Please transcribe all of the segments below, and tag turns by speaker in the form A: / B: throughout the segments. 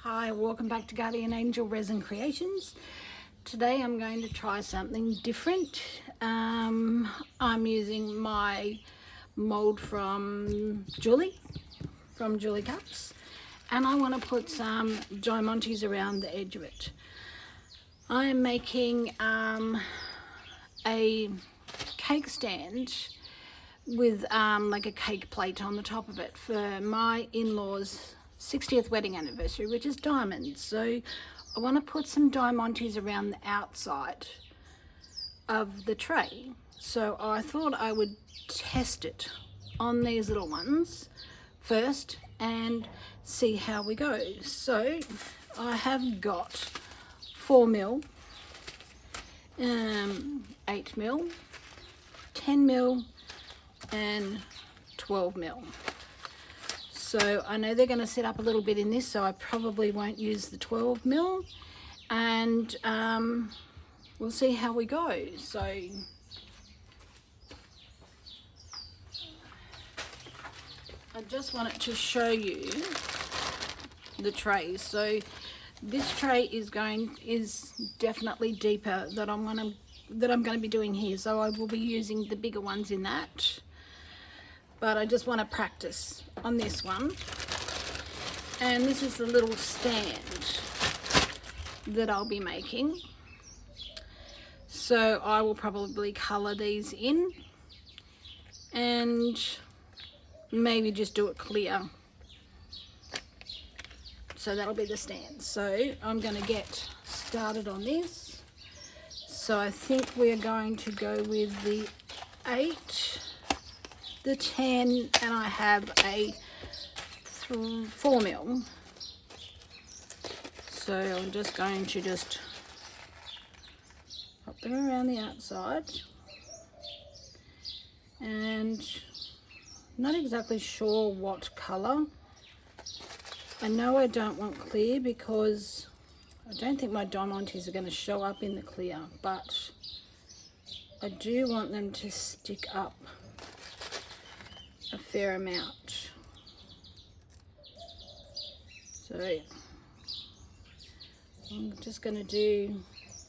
A: Hi, welcome back to Guardian Angel Resin Creations. Today I'm going to try something different. I'm using my mold from Julie Cups, and I want to put some diamantes around the edge of it. I am making a cake stand with like a cake plate on the top of it for my in-laws' 60th wedding anniversary, which is diamonds. So I want to put some diamantes around the outside of the tray. So I thought I would test it on these little ones first and see how we go. So I have got 4mm, 8mm, 10mm and 12mm. So I know they're going to set up a little bit in this, so I probably won't use the 12mm, and we'll see how we go. So I just wanted to show you the trays. So this tray is definitely deeper that I'm going to be doing here, so I will be using the bigger ones in that. But I just want to practice on this one. And this is the little stand that I'll be making. So I will probably colour these in and maybe just do it clear. So that'll be the stand. So I'm going to get started on this. So I think we're going to go with the 8, the 10, and I have a 4mm. So I'm just going to pop them around the outside, and not exactly sure what colour. I know I don't want clear because I don't think my diamantes are going to show up in the clear, but I do want them to stick up a fair amount. So I'm just going to do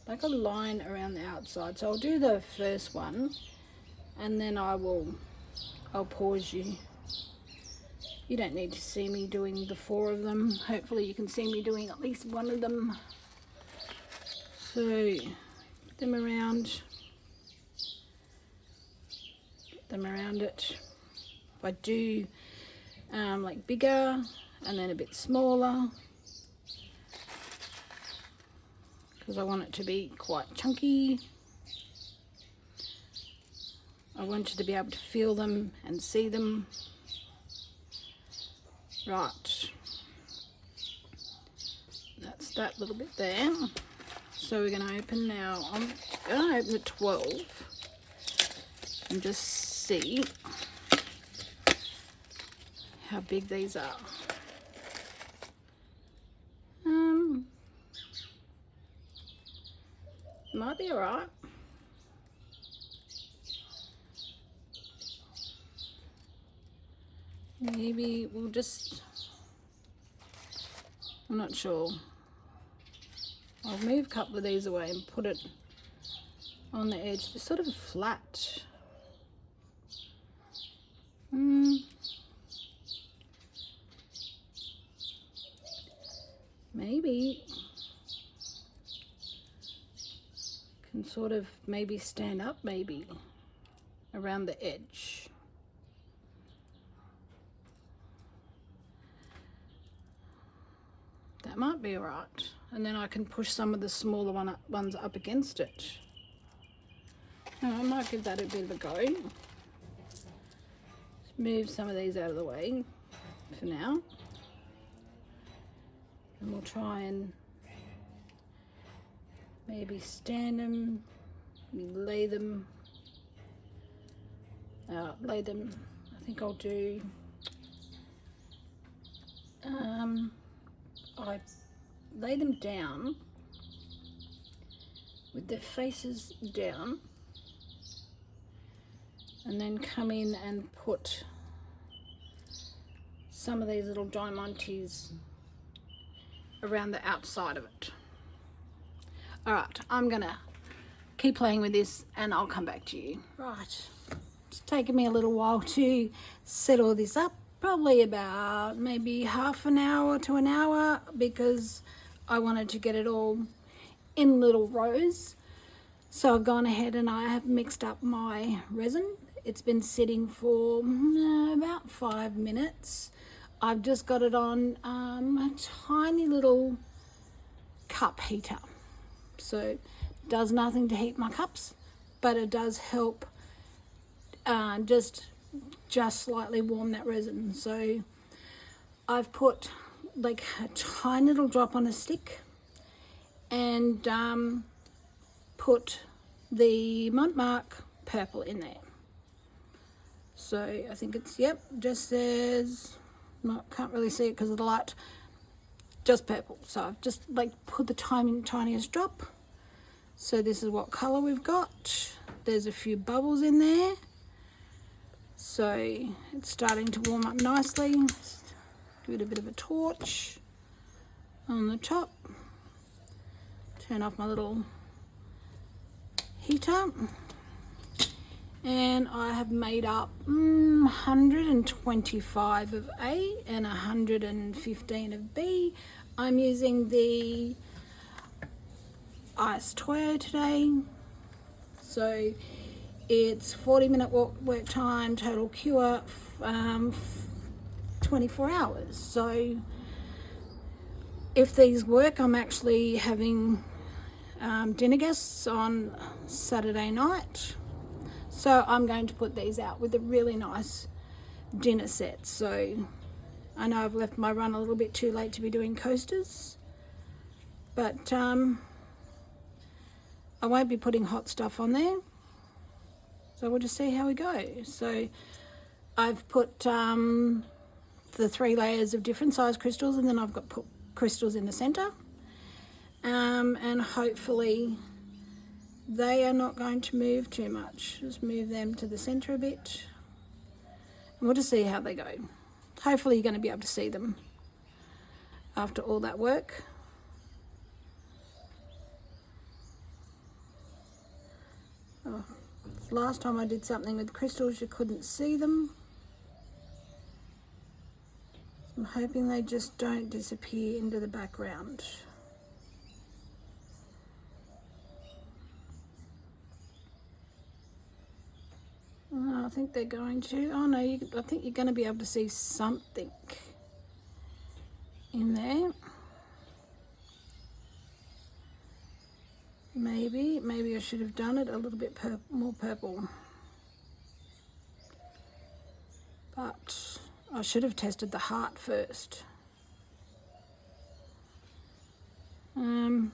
A: like a line around the outside. So I'll do the first one and then I'll pause you. You don't need to see me doing the 4 of them. Hopefully you can see me doing at least one of them. So put them around, it. I do like bigger and then a bit smaller because I want it to be quite chunky. I want you to be able to feel them and see them. Right, that's that little bit there. So we're going to open now. I'm going to open the 12 and just see how big these are. Might be alright. Maybe we'll just, I'm not sure. I'll move a couple of these away and put it on the edge, just sort of flat. Maybe can sort of maybe stand up maybe around the edge. That might be alright. And then I can push some of the smaller ones up against it. I might give that a bit of a go. Just move some of these out of the way for now. And we'll try and maybe stand them, lay them. I think I'll do, I lay them down with their faces down and then come in and put some of these little diamantes around the outside of it. All right, I'm gonna keep playing with this and I'll come back to you. Right, it's taken me a little while to set all this up, probably about maybe half an hour to an hour, because I wanted to get it all in little rows. So I've gone ahead and I have mixed up my resin. It's been sitting for about 5 minutes. I've just got it on a tiny little cup heater. So it does nothing to heat my cups, but it does help just slightly warm that resin. So I've put like a tiny little drop on a stick and put the Montmark purple in there. So I think it's, yep, just says, can't really see it because of the light, just purple. So I've just like put the tiniest drop. So this is what color we've got. There's a few bubbles in there. So it's starting to warm up nicely. Give it a bit of a torch on the top. Turn off my little heater. And I have made up 125 of A and 115 of B. I'm using the Ice Toyo today. So it's 40-minute work time, total cure, 24 hours. So if these work, I'm actually having dinner guests on Saturday night. So I'm going to put these out with a really nice dinner set. So I know I've left my run a little bit too late to be doing coasters, but I won't be putting hot stuff on there. So we'll just see how we go. So I've put the 3 layers of different size crystals, and then I've got put crystals in the center. And hopefully they are not going to move too much. Just move them to the center a bit. And we'll just see how they go. Hopefully you're going to be able to see them after all that work. Oh, last time I did something with crystals, you couldn't see them. I'm hoping they just don't disappear into the background. Oh, I think they're going to. Oh no, I think you're going to be able to see something in there. Maybe I should have done it a little bit more purple. But I should have tested the heart first. A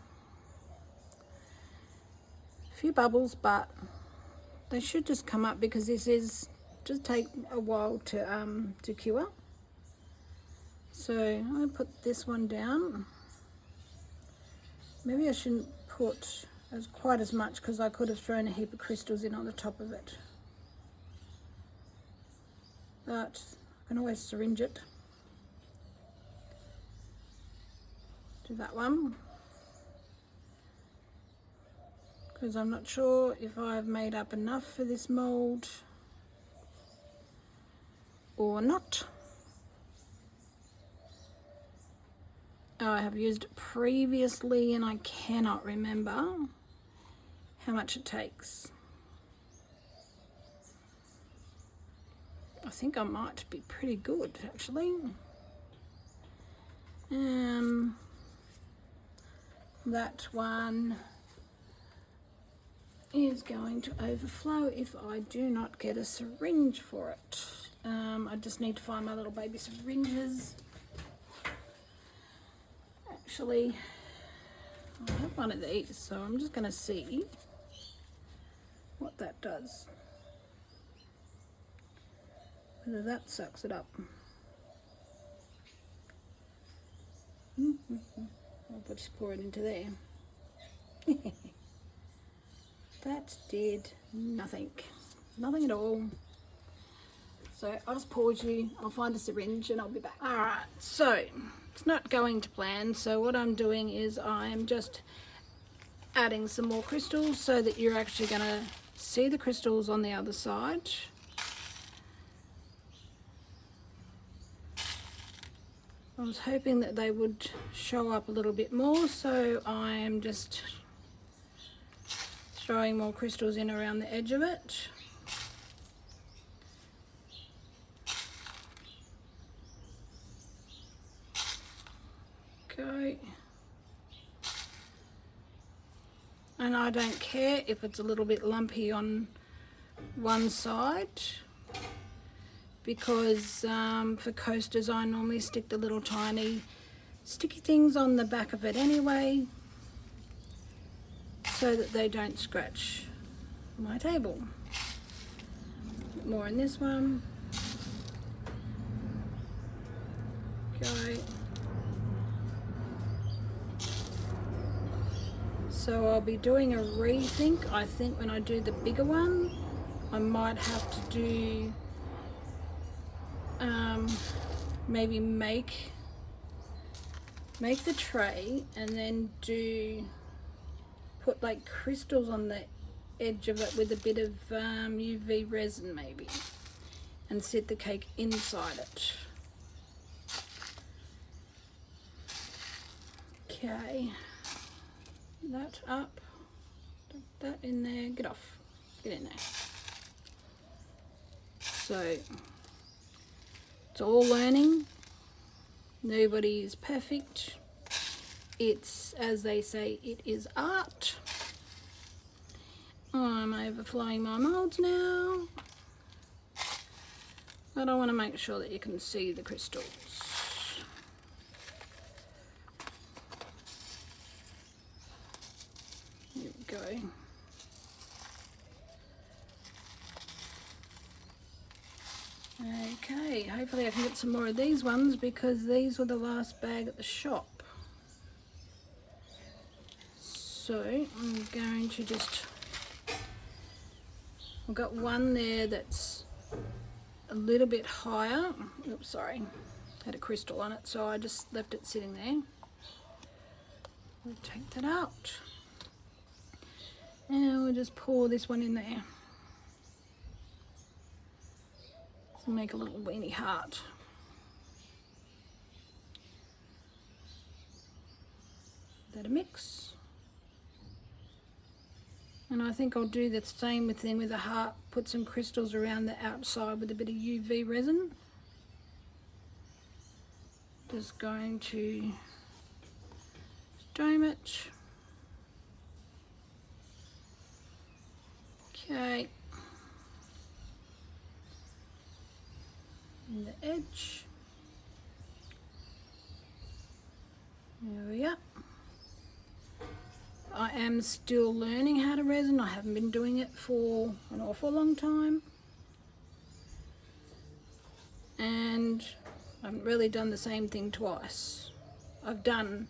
A: few bubbles, but they should just come up because this is just take a while to cure. So I'm going to put this one down. Maybe I shouldn't put quite as much because I could have thrown a heap of crystals in on the top of it. But I can always syringe it. Do that one. Because I'm not sure if I've made up enough for this mold or not. I have used it previously and I cannot remember how much it takes. I think I might be pretty good actually. That one is going to overflow if I do not get a syringe for it. I just need to find my little baby syringes. Actually, I have one of these, so I'm just going to see what that does. Whether that sucks it up. I'll just pour it into there. That did nothing. Nothing at all. So I'll just pause you. I'll find a syringe and I'll be back. Alright, so it's not going to plan. So what I'm doing is I'm just adding some more crystals so that you're actually going to see the crystals on the other side. I was hoping that they would show up a little bit more, so I am just throwing more crystals in around the edge of it. Okay. And I don't care if it's a little bit lumpy on one side, because for coasters I normally stick the little tiny sticky things on the back of it anyway, so that they don't scratch my table. More in this one. Okay. So I'll be doing a rethink. I think when I do the bigger one, I might have to do maybe make the tray and then put like crystals on the edge of it with a bit of UV resin maybe, and set the cake inside it. Okay, that up, put that in there, get in there. So it's all learning. Nobody is perfect. It's, as they say, it is art. I'm overflowing my molds now, but I want to make sure that you can see the crystals. Here we go. Okay, hopefully I can get some more of these ones, because these were the last bag at the shop. So I'm going to just, I've got one there that's a little bit higher. Oops, sorry, had a crystal on it, so I just left it sitting there. We'll take that out, and we'll just pour this one in there. Make a little weenie heart. That a mix, and I think I'll do the same thing with the heart. Put some crystals around the outside with a bit of UV resin. Just going to dome it. Okay. And the edge. There we are. I am still learning how to resin. I haven't been doing it for an awful long time, and I haven't really done the same thing twice. I've done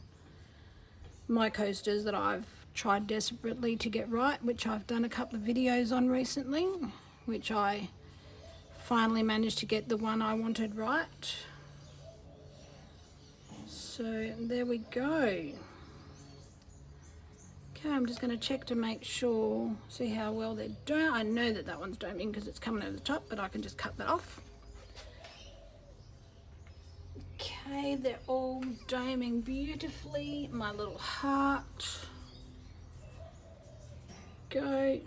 A: my coasters that I've tried desperately to get right, which I've done a couple of videos on recently, which I finally managed to get the one I wanted right. So there we go. Okay, I'm just going to check to make sure, see how well they're doing. I know that that one's doming because it's coming over the top, but I can just cut that off. Okay, they're all doming beautifully. My little heart. Go.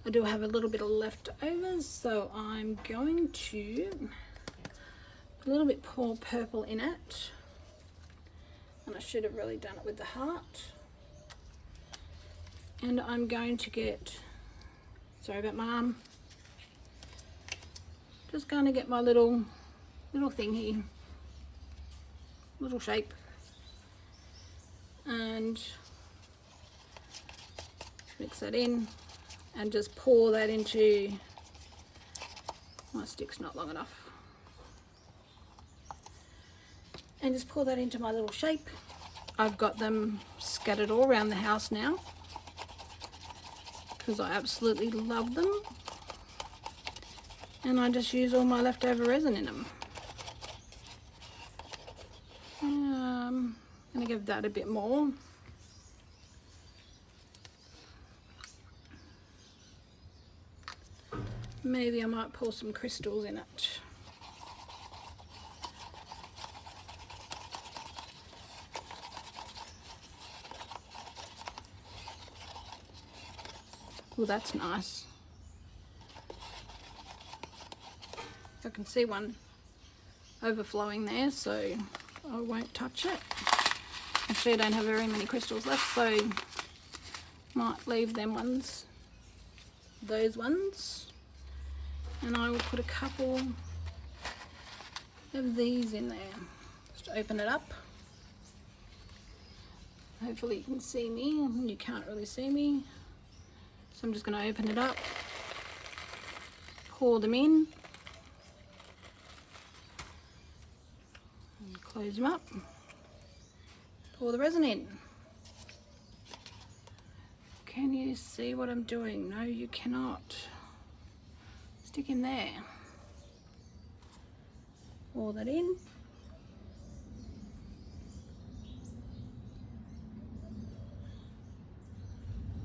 A: I do have a little bit of leftovers, so I'm going to put a little bit more purple in it. And I should have really done it with the heart. And I'm going to get, sorry about my arm, just going to get my little thing here, little shape, and mix that in. And just pour that into, my stick's not long enough, and just pour that into my little shape. I've got them scattered all around the house now because I absolutely love them, and I just use all my leftover resin in them. to give that a bit more. Maybe I might pour some crystals in it. Well, that's nice. I can see one overflowing there, so I won't touch it. Actually, I don't have very many crystals left, so might leave them ones, those ones. And I will put a couple of these in there. Just open it up. Hopefully you can see me. You can't really see me. So I'm just going to open it up, pour them in, and close them up, pour the resin in. Can you see what I'm doing? No, you cannot. Stick in there. Pour that in.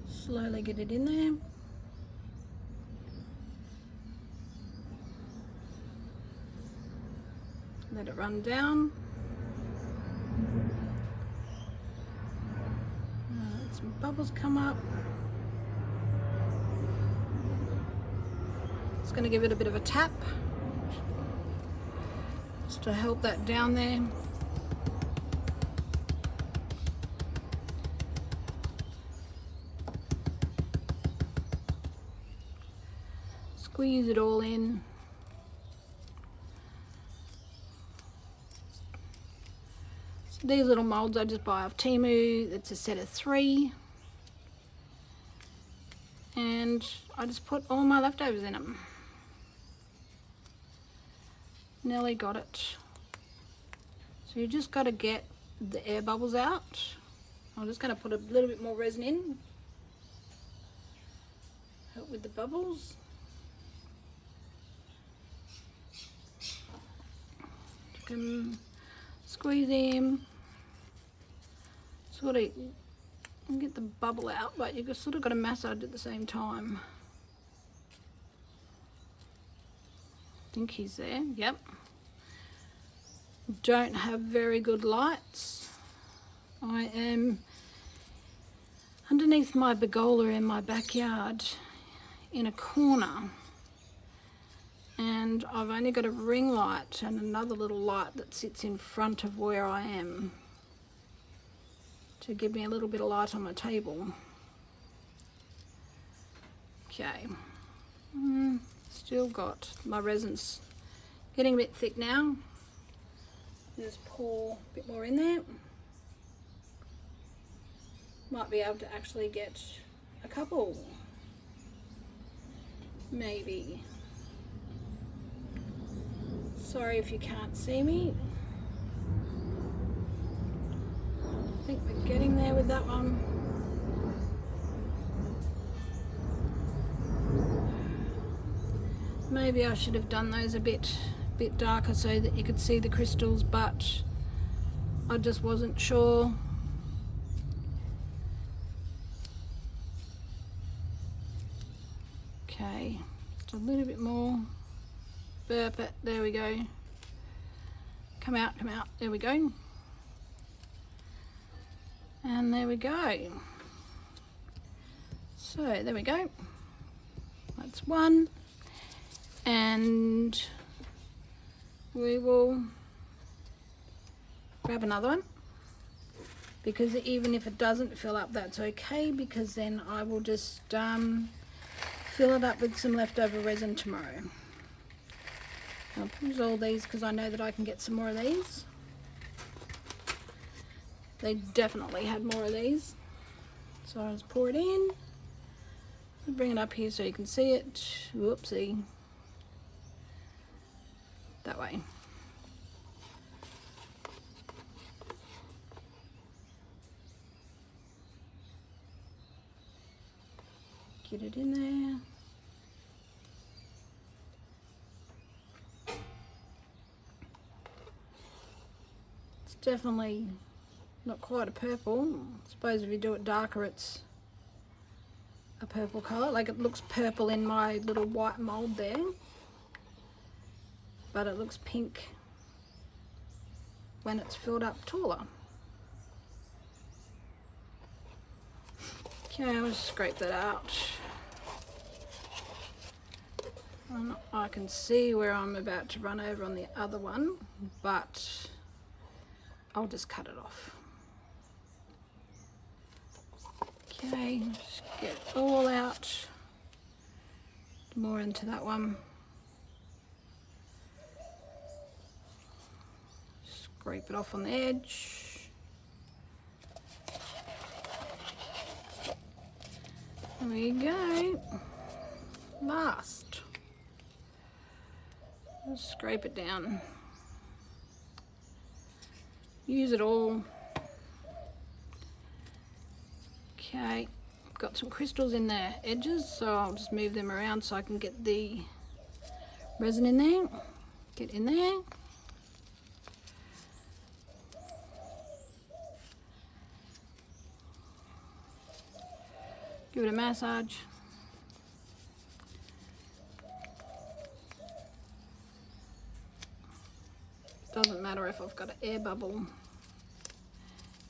A: Slowly get it in there. Let it run down. Let some bubbles come up. Just going to give it a bit of a tap just to help that down there. Squeeze it all in. So these little molds I just buy off Temu. It's a set of 3. And I just put all my leftovers in them. Nearly got it. So you just got to get the air bubbles out. I'm just going to put a little bit more resin in. Help with the bubbles. You can squeeze them, sort of get the bubble out, but you've sort of got to massage at the same time. I think he's there, yep. Don't have very good lights. I am underneath my pergola in my backyard in a corner. And I've only got a ring light and another little light that sits in front of where I am to give me a little bit of light on my table. Okay, still got my resin's getting a bit thick now. Just pour a bit more in there. Might be able to actually get a couple, maybe. Sorry if you can't see me. I think we're getting there with that one. Maybe I should have done those a bit darker so that you could see the crystals, but I just wasn't sure. Okay, just a little bit more. Burp it, there we go. Come out, there we go. And there we go. So there we go. That's one. And we will grab another one, because even if it doesn't fill up, that's okay, because then I will just fill it up with some leftover resin tomorrow. I'll use all these because I know that I can get some more of these. They definitely had more of these. So I'll just pour it in. I'll bring it up here so you can see it. Whoopsie. That way. Get it in there. Definitely not quite a purple. I suppose if you do it darker it's a purple colour. Like it looks purple in my little white mould there, but it looks pink when it's filled up taller. Okay, I'll just scrape that out. And I can see where I'm about to run over on the other one, but I'll just cut it off. Okay, just get it all out. More into that one. Scrape it off on the edge. There we go. Last. Just scrape it down. Use it all. Okay, got some crystals in the edges, so I'll just move them around so I can get the resin in there. Get in there. Give it a massage. Doesn't matter if I've got an air bubble.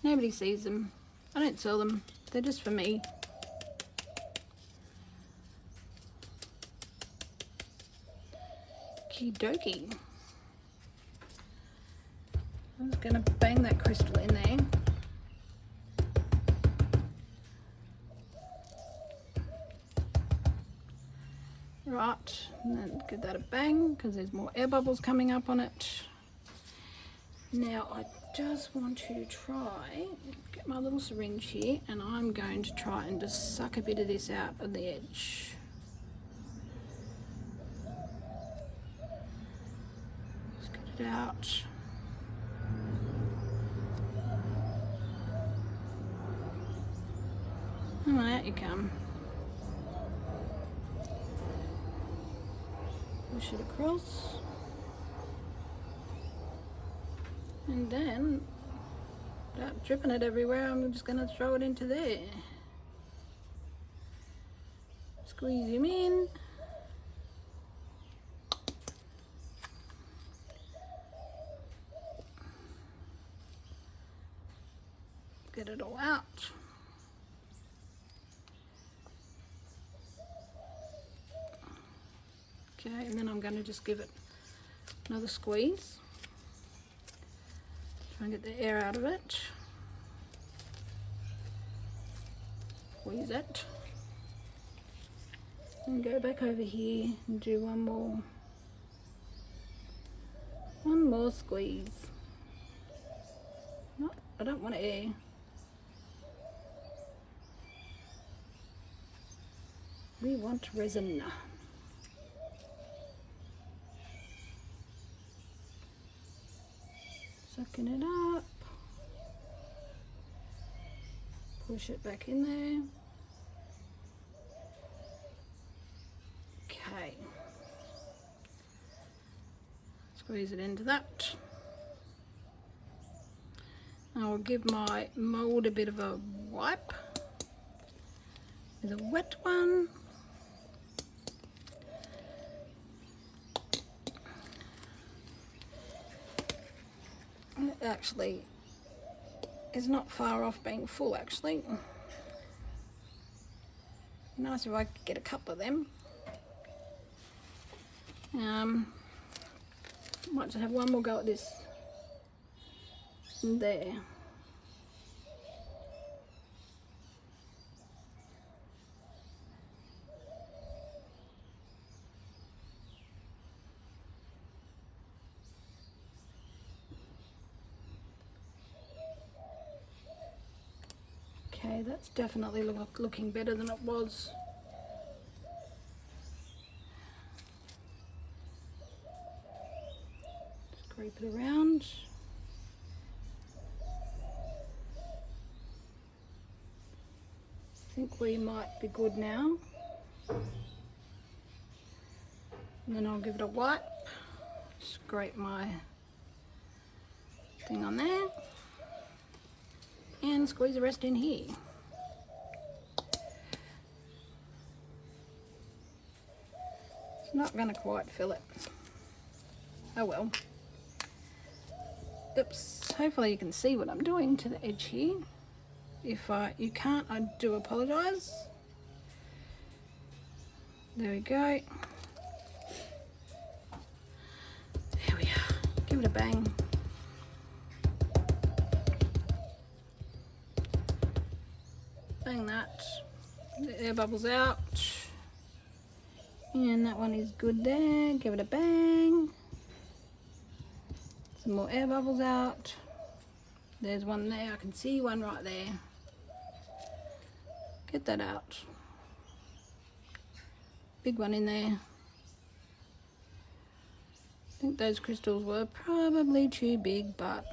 A: Nobody sees them. I don't sell them. They're just for me. Okie dokie. I'm just going to bang that crystal in there. Right, and then give that a bang because there's more air bubbles coming up on it. Now I just want to try, get my little syringe here, and I'm going to try and just suck a bit of this out of the edge. Just get it out. And out you come. Push it across. And then, without dripping it everywhere, I'm just going to throw it into there. Squeeze him in. Get it all out. Okay, and then I'm going to just give it another squeeze. Try and get the air out of it. Squeeze it. And go back over here and do one more squeeze. No, I don't want air. We want resin. Sucking it up. Push it back in there. Okay. Squeeze it into that. I'll give my mould a bit of a wipe with a wet one. It actually is not far off being full, actually. Be nice if I could get a couple of them. Might just have one more go at this. There. Okay, that's definitely looking better than it was. Scrape it around. I think we might be good now. And then I'll give it a wipe. Scrape my thing on there. and squeeze the rest in here. It's not going to quite fill it. Oh well. Oops, hopefully you can see what I'm doing to the edge here. If you can't, I do apologise. There we go. There we are. Give it a bang. Bang that. The air bubbles out. And that one is good there. Give it a bang. Some more air bubbles out. There's one there. I can see one right there. Get that out. Big one in there. I think those crystals were probably too big, but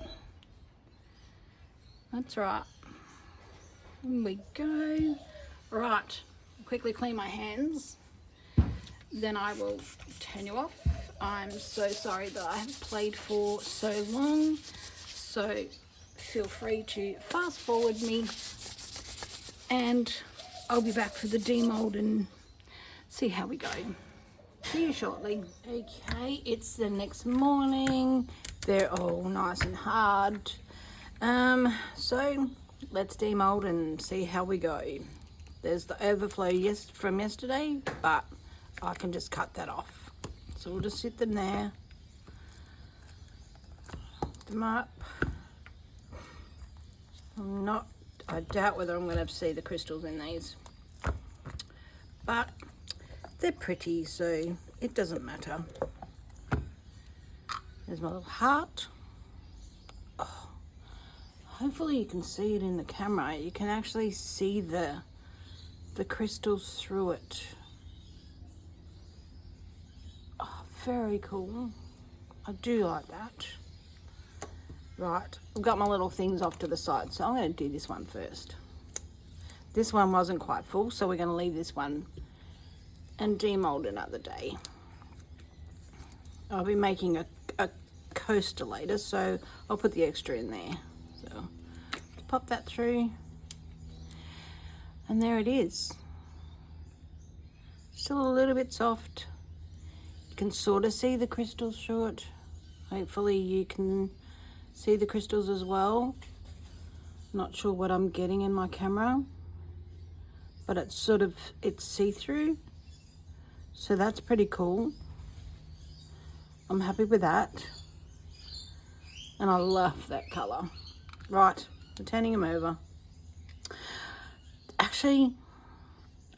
A: that's right. In we go. Right, quickly clean my hands. Then I will turn you off. I'm so sorry that I have played for so long. So feel free to fast forward me and I'll be back for the demold and see how we go. See you shortly. Okay, it's the next morning. They're all nice and hard. So let's demold and see how we go. There's the overflow from yesterday, but I can just cut that off. So we'll just sit them there. Put them up. I doubt whether I'm going to see the crystals in these. But they're pretty, so it doesn't matter. There's my little heart. Oh, hopefully you can see it in the camera. You can actually see the crystals through it. Oh, very cool. I do like that. Right, I've got my little things off to the side, so I'm going to do this one first. This one wasn't quite full, so we're going to leave this one and demold another day. I'll be making a coaster later, so I'll put the extra in there. So pop that through, and there it is. Still a little bit soft. You can sort of see the crystals through it. Hopefully you can see the crystals as well. Not sure what I'm getting in my camera, but it's see-through, so that's pretty cool. I'm happy with that, and I love that color. Right, I'm turning them over. Actually,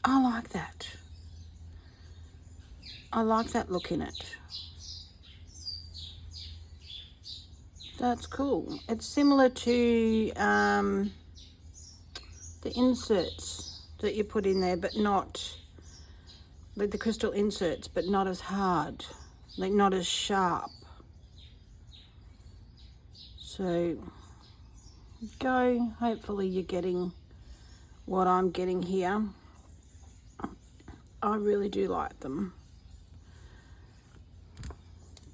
A: I like that. I like that look in it. That's cool. It's similar to the inserts that you put in there, but not like the crystal inserts, but not as hard, like not as sharp. So go, hopefully you're getting what I'm getting here. I really do like them.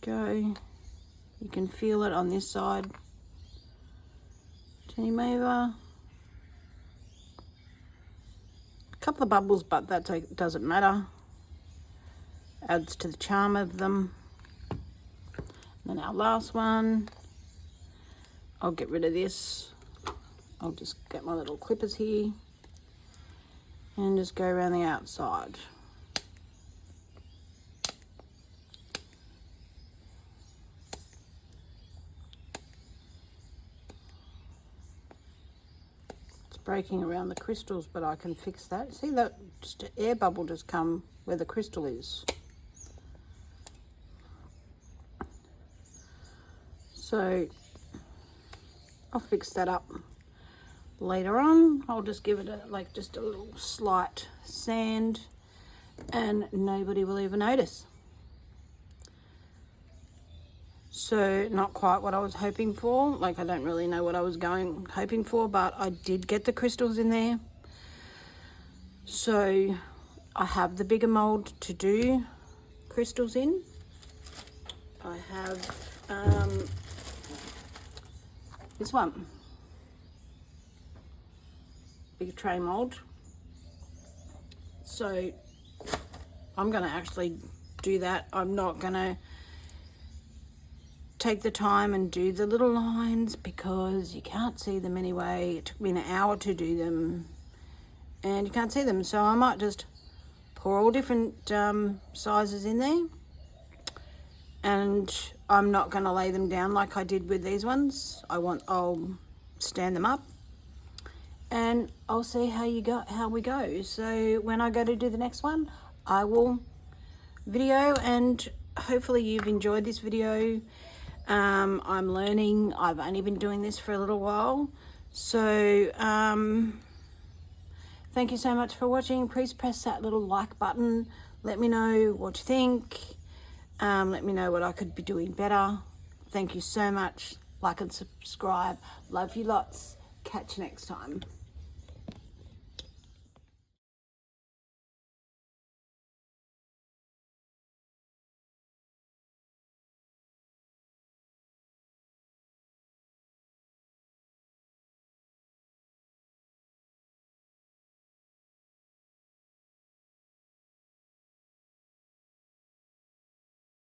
A: Go. You can feel it on this side. Turn him over. A couple of bubbles, but that doesn't matter. Adds to the charm of them. And then our last one. I'll get rid of this. I'll just get my little clippers here and just go around the outside. Breaking around the crystals, but I can fix that. See that just an air bubble just come where the crystal is. So I'll fix that up later on. I'll just give it just a little slight sand and nobody will even notice. So not quite what I was hoping for. Like, I don't really know what I was hoping for, but I did get the crystals in there. So I have the bigger mold to do crystals in. I have this one. big tray mold. So I'm going to actually do that. I'm not going to take the time and do the little lines because you can't see them anyway. It took me an hour to do them and you can't see them, so I might just pour all different sizes in there, and I'm not going to lay them down like I did with these ones. I'll stand them up and I'll see how we go. So when I go to do the next one, I will video, and hopefully you've enjoyed this video. I'm learning. I've only been doing this for a little while, so thank you so much for watching. Please press that little like button. Let me know what you think. Let me know what I could be doing better. Thank you so much. Like and subscribe. Love you lots. Catch you next time.